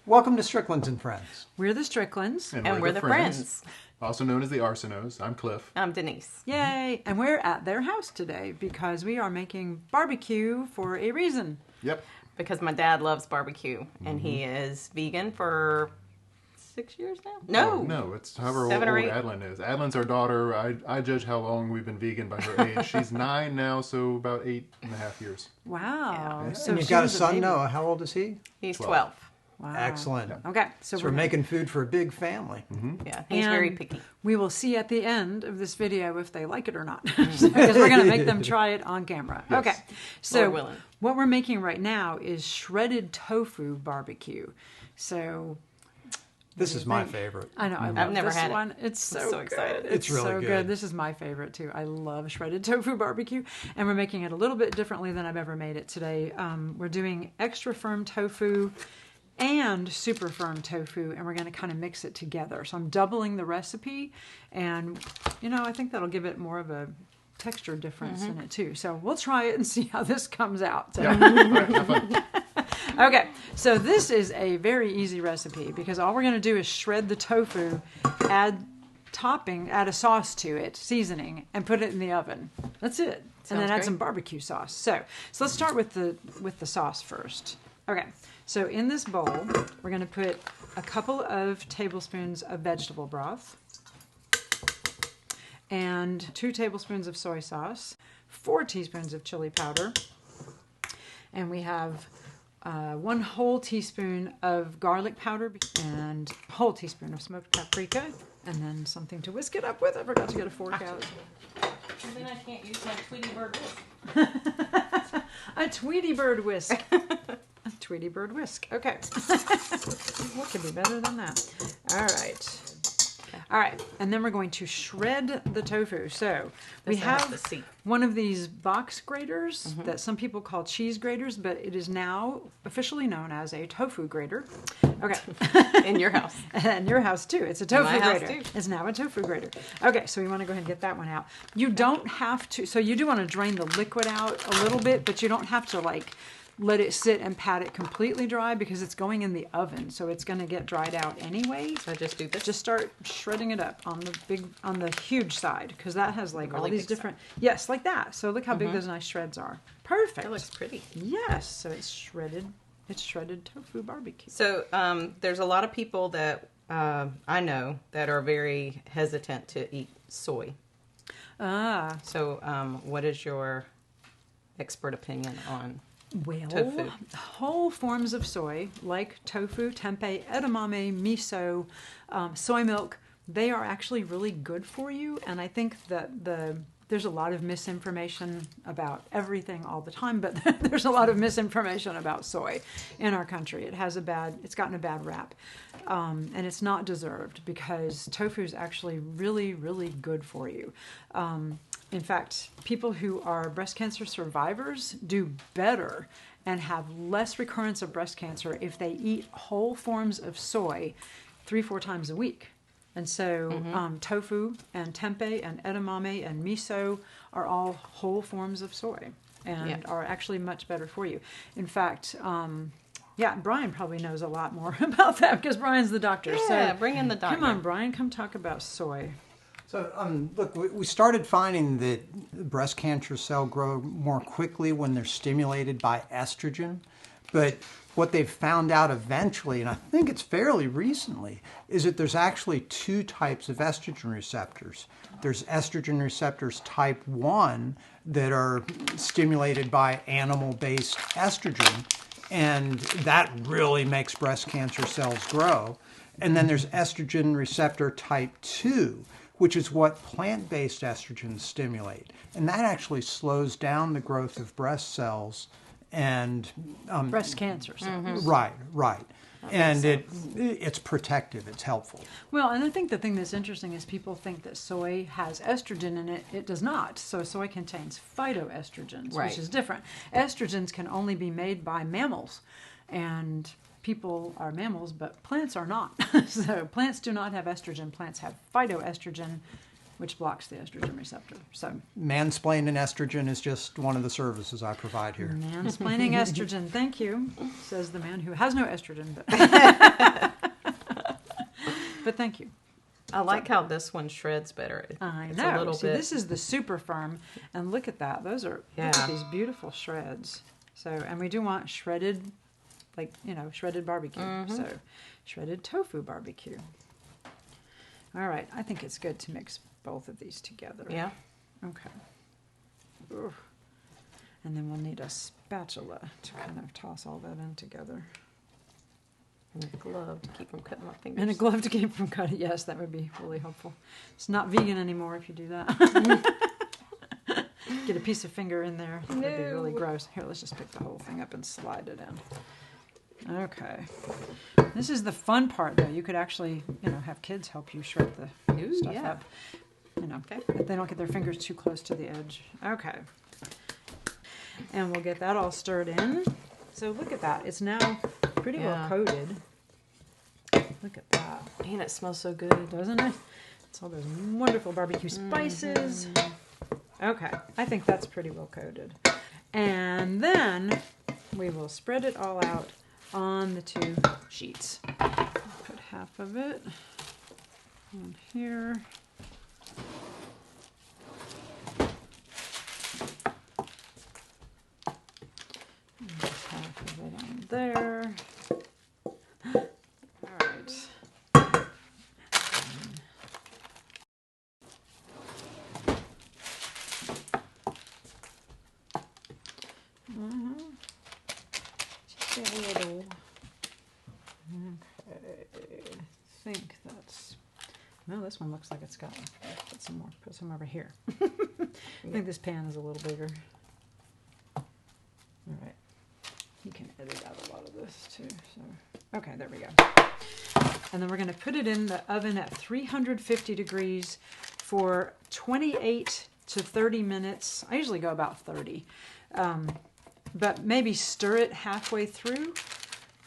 Welcome to Strickland's and Friends. We're the Stricklands. And we're the friends. Also known as the Arsenos. I'm Cliff. I'm Denise. Yay! And we're at their house today because we are making barbecue for a reason. Yep. Because my dad loves barbecue, and he is vegan for 6 years now? No, it's however 7 or old 8. Adeline is. Adeline's our daughter. I judge how long we've been vegan by her age. She's 9 now, so about 8.5 years. Wow. Yeah. So And you've she got a was son, baby. Noah. How old is he? He's 12. 12. Wow. Excellent. Okay. So we're making food for a big family. Yeah, he's And very picky. We will see at the end of this video if they like it or not. Because we're going to make them try it on camera. Yes. Okay. So Lord willing. what we're making right now is shredded tofu barbecue. So This is my favorite. I know. I love I've never this had it. one. It's so, so excited. Good. It's really so good. This is my favorite too. I love shredded tofu barbecue, and we're making it a little bit differently than I've ever made it today. We're doing extra firm tofu and super firm tofu, and we're going to kind of mix it together. So I'm doubling the recipe, and I think that'll give it more of a texture difference in it too. So we'll try it and see how this comes out. So. Yeah. All right, have fun. Okay, so this is a very easy recipe because all we're going to do is shred the tofu, add a sauce to it, seasoning, and put it in the oven. That's it. And then Sounds add great. some barbecue sauce. So let's start with the sauce first. Okay, so in this bowl, we're going to put a couple of tablespoons of vegetable broth and 2 tablespoons of soy sauce, 4 teaspoons of chili powder, and we have 1 whole teaspoon of garlic powder and a whole teaspoon of smoked paprika, and then something to whisk it up with. I forgot to get a fork out. And then I can't use my Tweety Bird whisk. A Tweety Bird whisk. A Tweety Bird whisk. Okay. What could be better than that? All right. All right, and then we're going to shred the tofu. So we This I have have to see. one of these box graters that some people call cheese graters, but it is now officially known as a tofu grater. Okay. In your house. And your house too. It's a tofu my house, grater. too. It's now a tofu grater. Okay, so we want to go ahead and get that one out. You don't have to, so you do want to drain the liquid out a little bit, but you don't have to let it sit and pat it completely dry because it's going in the oven, so it's going to get dried out anyway. So I just do this. Just start shredding it up on the huge side because that has all Really these big different. Yes, like that. So look how big those nice shreds are. Perfect. That looks pretty. Yes. So it's shredded. It's shredded tofu barbecue. So there's a lot of people that I know that are very hesitant to eat soy. Ah. So what is your expert opinion on Well, tofu? whole forms of soy, like tofu, tempeh, edamame, miso, soy milk, they are actually really good for you. And I think that there's a lot of misinformation about everything all the time, but there's a lot of misinformation about soy in our country. It's gotten a bad rap. And it's not deserved because tofu is actually really, really good for you. In fact, people who are breast cancer survivors do better and have less recurrence of breast cancer if they eat whole forms of soy 3-4 times a week. And so tofu and tempeh and edamame and miso are all whole forms of soy and are actually much better for you. In fact, Brian probably knows a lot more about that because Brian's the doctor. Yeah, so bring in the doctor. Come on, Brian, come talk about soy. So, look, we started finding that breast cancer cells grow more quickly when they're stimulated by estrogen. But what they've found out eventually, and I think it's fairly recently, is that there's actually 2 types of estrogen receptors. There's estrogen receptors type 1 that are stimulated by animal-based estrogen, and that really makes breast cancer cells grow. And then there's estrogen receptor type 2, which is what plant-based estrogens stimulate. And that actually slows down the growth of breast cells and Breast cancer cells. right. And it's protective, it's helpful. Well, and I think the thing that's interesting is people think that soy has estrogen in it. It does not. So soy contains phytoestrogens, Right. which is different. Estrogens can only be made by mammals, and people are mammals, but plants are not. So plants do not have estrogen. Plants have phytoestrogen, which blocks the estrogen receptor. So Mansplaining estrogen is just one of the services I provide here. mansplaining estrogen, thank you, says the man who has no estrogen. But thank you. I like how this one shreds better. I It's know. a little See, bit. this is the super firm, and look at that. Those are look at these beautiful shreds. So, and we do want shredded, like shredded barbecue. So, shredded tofu barbecue. All right, I think it's good to mix both of these together. Yeah. Okay. Ooh. And then we'll need a spatula to kind of toss all that in together. And a glove to keep from cutting my fingers. And a glove to keep from cutting. Yes, that would be really helpful. It's not vegan anymore if you do that. Get a piece of finger in there. That'd be really gross. Here, let's just pick the whole thing up and slide it in. Okay. This is the fun part, though. You could actually, have kids help you shred the stuff up. If they don't get their fingers too close to the edge. Okay. And we'll get that all stirred in. So look at that. It's now pretty well coated. Look at that. And it smells so good. Doesn't it? It's all those wonderful barbecue spices. Okay, I think that's pretty well coated. And then we will spread it all out on the 2 sheets. Put half of it on here. And half of it on there. All right. Just a little. Okay. I think that's. Well, this one looks like it's got. Put some more. Put some over here. I think this pan is a little bigger. All right. You can edit out a lot of this too. So, okay, there we go. And then we're going to put it in the oven at 350 degrees for 28 to 30 minutes. I usually go about 30. But maybe stir it halfway through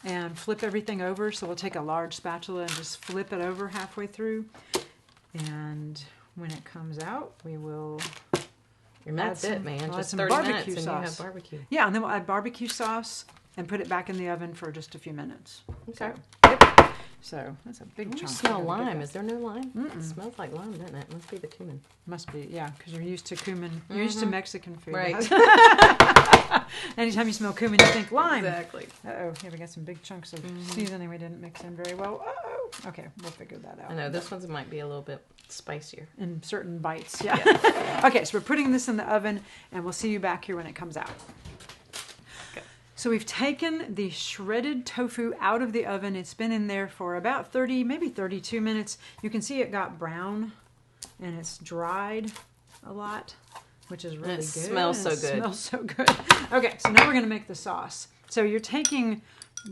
and flip everything over. So we'll take a large spatula and just flip it over halfway through. And when it comes out, we will And that's it, man. We'll Just add some 30 barbecue minutes and sauce. you have barbecue. Yeah, and then we'll add barbecue sauce and put it back in the oven for just a few minutes. Okay. So that's a big I chunk. smell We gotta get lime. that. Is there no lime? It smells like lime, doesn't it? Must be the cumin. Must be, yeah, because you're used to cumin. You're used to Mexican food. Right. Anytime you smell cumin, you think lime. Exactly. Uh-oh, here we got some big chunks of seasoning we didn't mix in very well. Uh-oh. Okay, we'll figure that out. I know, this one's might be a little bit spicier. In certain bites, yeah. Okay, so we're putting this in the oven, and we'll see you back here when it comes out. Okay. So we've taken the shredded tofu out of the oven. It's been in there for about 30, maybe 32 minutes. You can see it got brown, and it's dried a lot, which is really good. Smells so good. It smells so good. Okay, so now we're going to make the sauce. So you're taking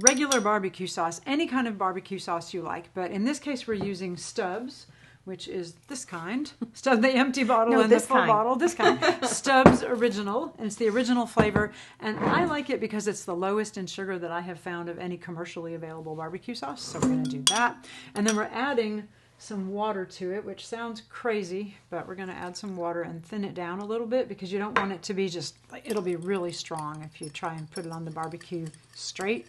regular barbecue sauce, any kind of barbecue sauce you like, but in this case we're using Stubb's, which is this kind. Stubb, the empty bottle No, and the this full kind. bottle. This kind. Stubb's original, and it's the original flavor. And I like it because it's the lowest in sugar that I have found of any commercially available barbecue sauce. So we're going to do that. And then we're adding some water to it, which sounds crazy, but we're going to add some water and thin it down a little bit because you don't want it to be just, like, it'll be really strong if you try and put it on the barbecue straight.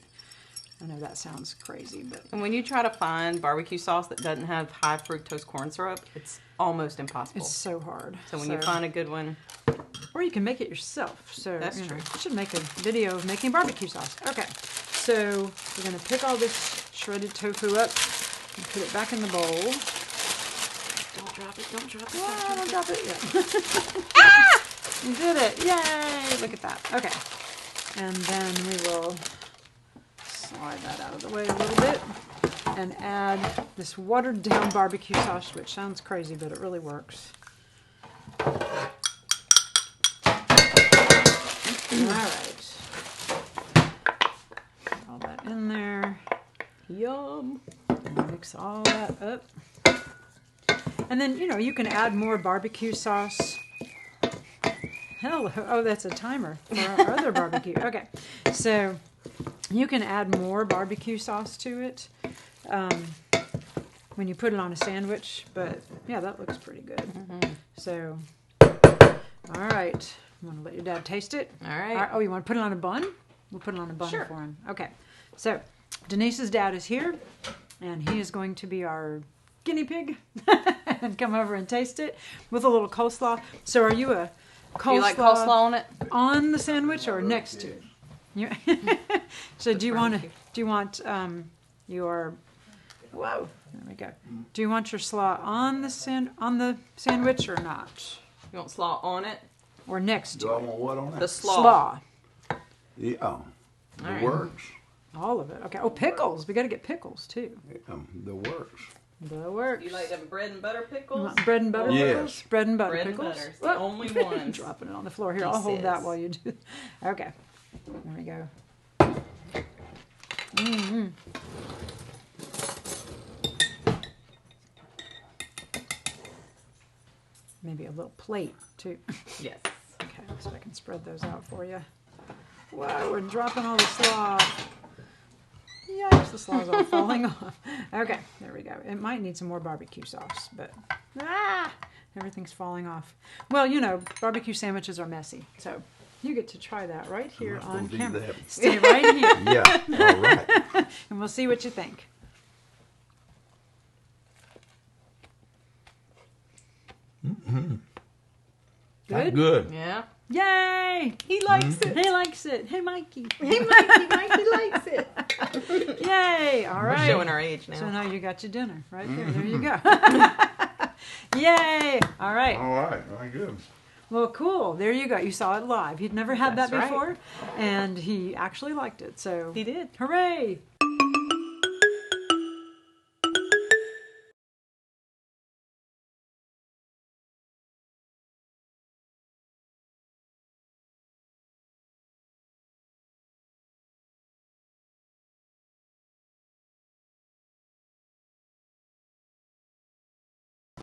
I know that sounds crazy, but And when you try to find barbecue sauce that doesn't have high fructose corn syrup, it's almost impossible. it's so hard. So when you find a good one, Or you can make it yourself. So That's you know, true. you should make a video of making barbecue sauce. Okay, so we're going to pick all this shredded tofu up and put it back in the bowl. don't drop it, don't drop it. Ah, don't drop it yet. Ah! You did it. Yay! Look at that. Okay. And then we will slide that out of the way a little bit and add this watered down barbecue sauce, which sounds crazy, but it really works. All right. Put all that in there. Yum. And mix all that up. And then, you can add more barbecue sauce. Hello. Oh, that's a timer for our other barbecue. Okay. So you can add more barbecue sauce to it when you put it on a sandwich. But, yeah, that looks pretty good. So, all right. I'm going to let your dad taste it. All right. Oh, you want to put it on a bun? We'll put it on a bun Sure. for him. Okay. So, Denise's dad is here, and he is going to be our guinea pig and come over and taste it with a little coleslaw. So, are you a coleslaw, Do you like coleslaw on it? on the sandwich or next to it? So, do you want your whoa? There we go. Do you want your slaw on the sandwich or not, You want slaw on it? or next Do to I it? want what on The it? Slaw. Yeah, the right. works. All of it. Okay. Oh, pickles. We got to get pickles too. The works. The works. You like them bread and butter You pickles? want bread and butter Yes. pickles? Bread and butter Bread and pickles. butter. It's the only ones. Dropping it on the floor here. He I'll hold that says. while you do. Okay. There we go. Maybe a little plate too. Yes. Okay, so I can spread those out for you. Wow, we're dropping all the slaw. Yikes, the slaw's all falling off. Okay, there we go. It might need some more barbecue sauce, but everything's falling off. Well, you know, barbecue sandwiches are messy, so you get to try that right here I'm not on gonna do camera. that. Stay right here, Yeah, all right. and we'll see what you think. Good? Good. Yeah. Yay! He likes it. He likes it. Hey, Mikey. Mikey likes it. Yay! All We're right. showing our age now. So now you got your dinner right there. There you go. Yay! All right. All right, very good. Well, cool. There you go. You saw it live. He'd never had That's that right. before, and he actually liked it. So He did. Hooray!